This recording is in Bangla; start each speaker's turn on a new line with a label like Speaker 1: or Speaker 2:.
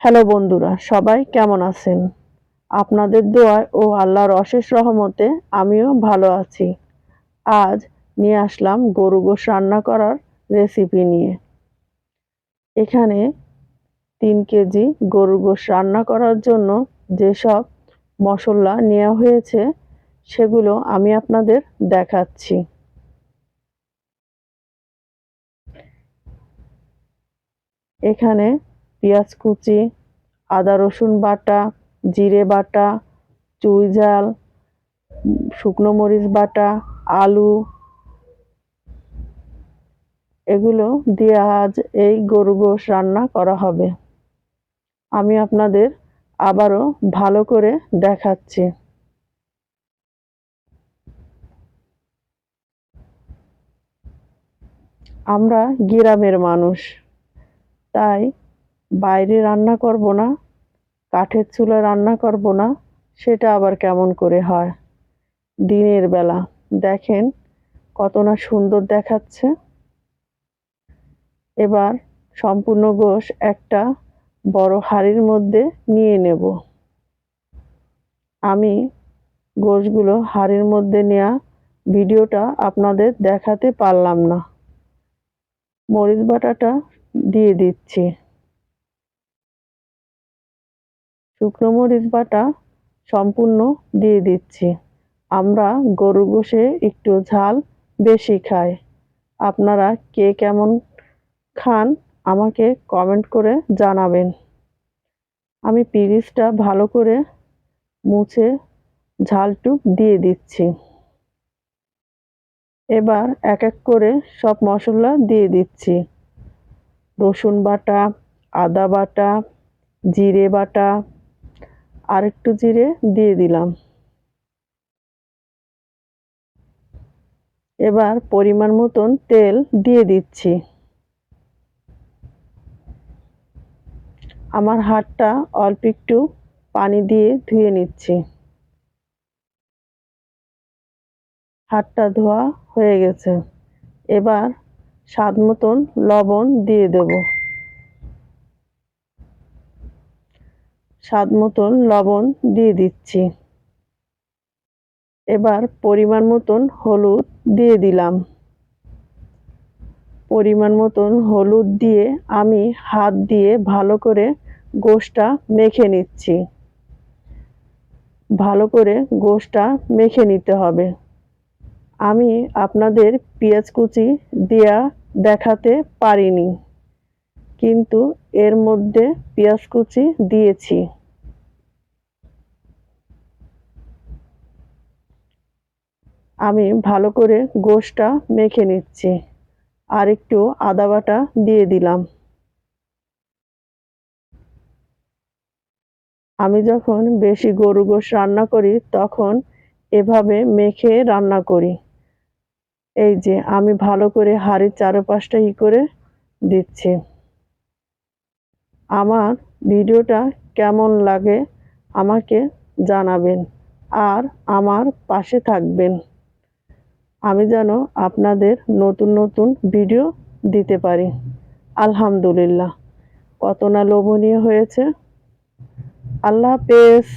Speaker 1: হ্যালো বন্ধুরা, সবাই কেমন আছেন? আপনাদের দোয়ায় ও আল্লাহর অশেষ রহমতে আমিও ভালো আছি। আজ নিয়ে আসলাম গরু গোশ রান্না করার রেসিপি নিয়ে। এখানে ৩ কেজি গরু গোশ রান্না করার জন্য যেসব মশলা নেওয়া হয়েছে সেগুলো আমি আপনাদের দেখাচ্ছি। এখানে পেঁয়াজ কুচি, আদা রসুন বাটা, জিরে বাটা, চুই ঝাল, শুকনো মরিচ বাটা, আলু, এগুলো দিয়ে আজ এই গরু গোশ রান্না করা হবে। আমি আপনাদের আবারও ভালো করে দেখাচ্ছি। আমরা গ্রামের মানুষ, তাই বাইরে রান্না করব না, কাঠের চুলায় রান্না করব না, সেটা আবার কেমন করে হয়। দিনের বেলা দেখেন কত না সুন্দর দেখাচ্ছে। এবার সম্পূর্ণ গোশ একটা বড় হাঁড়ির মধ্যে নিয়ে নেব। আমি গোশগুলো হাঁড়ির মধ্যে নেওয়া ভিডিওটা আপনাদের দেখাতে পারলাম না। মরিচ বাটাটা দিয়ে দিচ্ছি, শুকনো মরিচ বাটা সম্পূর্ণ দিয়ে দিচ্ছি। আমরা গরু গোশে একটু ঝাল বেশি খাই। আপনারা কে কেমন খান আমাকে কমেন্ট করে জানাবেন। আমি পিরিচটা ভালো করে মুছে ঝালটুক দিয়ে দিচ্ছি। এবার এক এক করে সব মশলা দিয়ে দিচ্ছি। রসুন বাটা, আদা বাটা, জিরে বাটা, আর একটু জিরে দিয়ে দিলাম। এবার পরিমাণ মতন তেল দিয়ে দিচ্ছি। আমার হাতটা অল্প একটু পানি দিয়ে ধুয়ে নিচ্ছি। হাতটা ধোয়া হয়ে গেছে। এবার স্বাদ মতন লবণ দিয়ে দেব। স্বাদ মতন লবণ দিয়ে দিচ্ছি। এবার পরিমাণ মতন হলুদ দিয়ে দিলাম। পরিমাণ মতন হলুদ দিয়ে আমি হাত দিয়ে ভালো করে গোশটা মেখে নিচ্ছি। ভালো করে গোশটা মেখে নিতে হবে। আমি আপনাদের পেঁয়াজ কুচি দেয়া দেখাতে পারিনি, কিন্তু এর মধ্যে পেঁয়াজ কুচি দিয়েছি। আমি ভালো করে গোশটা মেখে নিচ্ছি। আর একটু আদা বাটা দিয়ে দিলাম। আমি যখন বেশি গরু গোশ রান্না করি তখন এভাবে মেখে রান্না করি। এই যে আমি ভালো করে হাঁড়ির চারপাশটা করে দিচ্ছি। আমার ভিডিওটা কেমন লাগে আমাকে জানাবেন আর আমার পাশে থাকবেন। আমি যেন আপনাদের নতুন নতুন ভিডিও দিতে পারি। আলহামদুলিল্লাহ, কত না লোভনীয় হয়েছে। আল্লাহ হাফেজ।